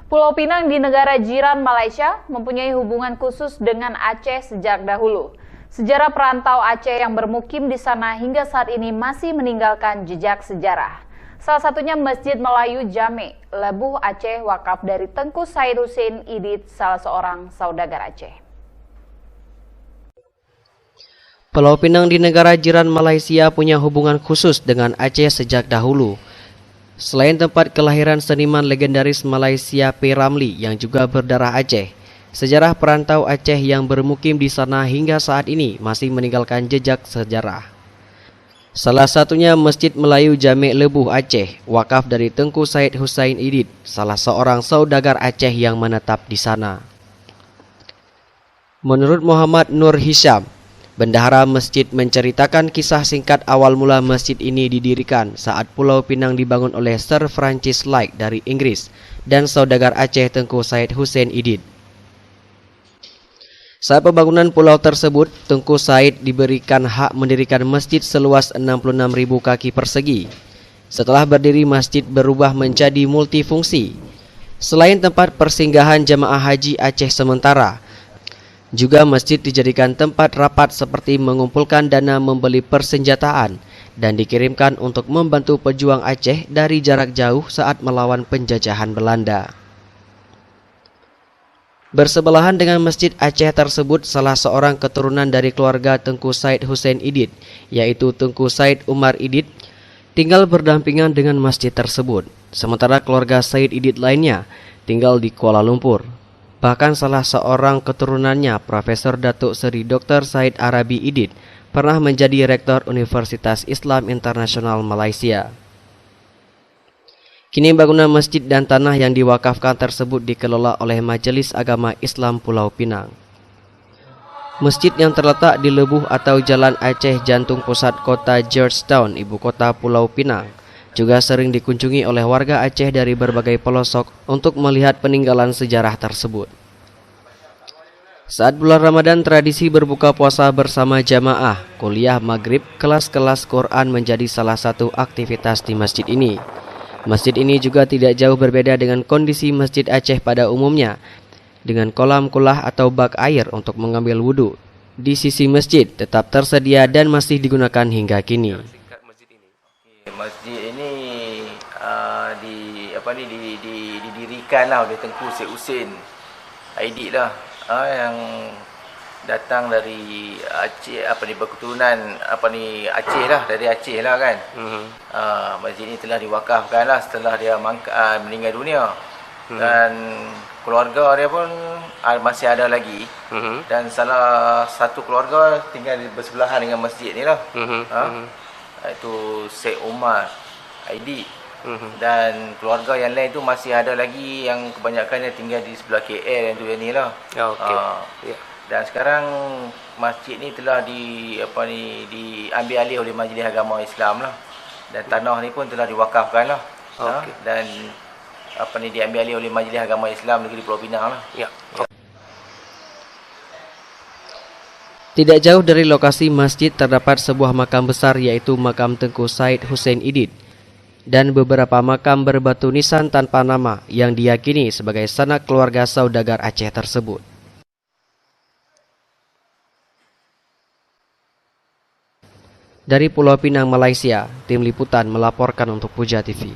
Pulau Pinang di negara jiran Malaysia mempunyai hubungan khusus dengan Aceh sejak dahulu. Sejarah perantau Aceh yang bermukim di sana hingga saat ini masih meninggalkan jejak sejarah. Salah satunya Masjid Melayu Jame, Lebuh Aceh wakaf dari Tengku Said Hussein Idit, salah seorang saudagar Aceh. Pulau Pinang di negara jiran Malaysia punya hubungan khusus dengan Aceh sejak dahulu. Selain tempat kelahiran seniman legendaris Malaysia P. Ramlee yang juga berdarah Aceh, sejarah perantau Aceh yang bermukim di sana hingga saat ini masih meninggalkan jejak sejarah. Salah satunya Masjid Melayu Jame Lebuh Aceh, wakaf dari Tengku Said Hussein Idit, salah seorang saudagar Aceh yang menetap di sana. Menurut Muhammad Nur Hisham, bendahara masjid, menceritakan kisah singkat awal mula masjid ini didirikan saat Pulau Pinang dibangun oleh Sir Francis Lake dari Inggris dan saudagar Aceh Tengku Said Hussein Idit. Saat pembangunan pulau tersebut, Tengku Said diberikan hak mendirikan masjid seluas 66.000 kaki persegi. Setelah berdiri, masjid berubah menjadi multifungsi. Selain tempat persinggahan jemaah haji Aceh sementara, juga masjid dijadikan tempat rapat seperti mengumpulkan dana membeli persenjataan dan dikirimkan untuk membantu pejuang Aceh dari jarak jauh saat melawan penjajahan Belanda. Bersebelahan dengan masjid Aceh tersebut, salah seorang keturunan dari keluarga Tengku Said Hussein Idit, yaitu Tengku Said Umar Idit, tinggal berdampingan dengan masjid tersebut. Sementara keluarga Said Idit lainnya tinggal di Kuala Lumpur. Bahkan salah seorang keturunannya, Profesor Datuk Seri Dr. Said Arabi Idit, pernah menjadi Rektor Universitas Islam Internasional Malaysia. Kini bangunan masjid dan tanah yang diwakafkan tersebut dikelola oleh Majelis Agama Islam Pulau Pinang. Masjid yang terletak di Lebuh atau Jalan Aceh, jantung pusat kota Georgetown, ibu kota Pulau Pinang, juga sering dikunjungi oleh warga Aceh dari berbagai pelosok untuk melihat peninggalan sejarah tersebut. Saat bulan Ramadan, tradisi berbuka puasa bersama jamaah, kuliah maghrib, kelas-kelas Quran menjadi salah satu aktivitas di masjid ini. Masjid ini juga tidak jauh berbeda dengan kondisi masjid Aceh pada umumnya, dengan kolam kulah atau bak air untuk mengambil wudhu. Di sisi masjid tetap tersedia dan masih digunakan hingga kini. Masjid ini didirikan lah oleh Tengku Said Hussein Idit lah, yang datang dari Aceh, berketurunan Aceh lah, dari Aceh lah kan. Masjid ini telah diwakafkan lah setelah dia meninggal dunia. Dan keluarga dia pun masih ada lagi. Dan salah satu keluarga tinggal bersebelahan dengan masjid ni lah. Iaitu Syed Umar Idit. Dan keluarga yang lain tu masih ada lagi, yang kebanyakannya tinggal di sebelah KL yang ni lah. Dan sekarang masjid ni telah diambil alih oleh Majlis Agama Islam lah. Dan tanah ni pun telah diwakafkan lah. Dan diambil alih oleh Majlis Agama Islam Negeri Pulau Pinang lah. Tidak jauh dari lokasi masjid terdapat sebuah makam besar, yaitu makam Tengku Said Hussein Idit, dan beberapa makam berbatu nisan tanpa nama yang diyakini sebagai sanak keluarga saudagar Aceh tersebut. Dari Pulau Pinang, Malaysia, tim liputan melaporkan untuk Puja TV.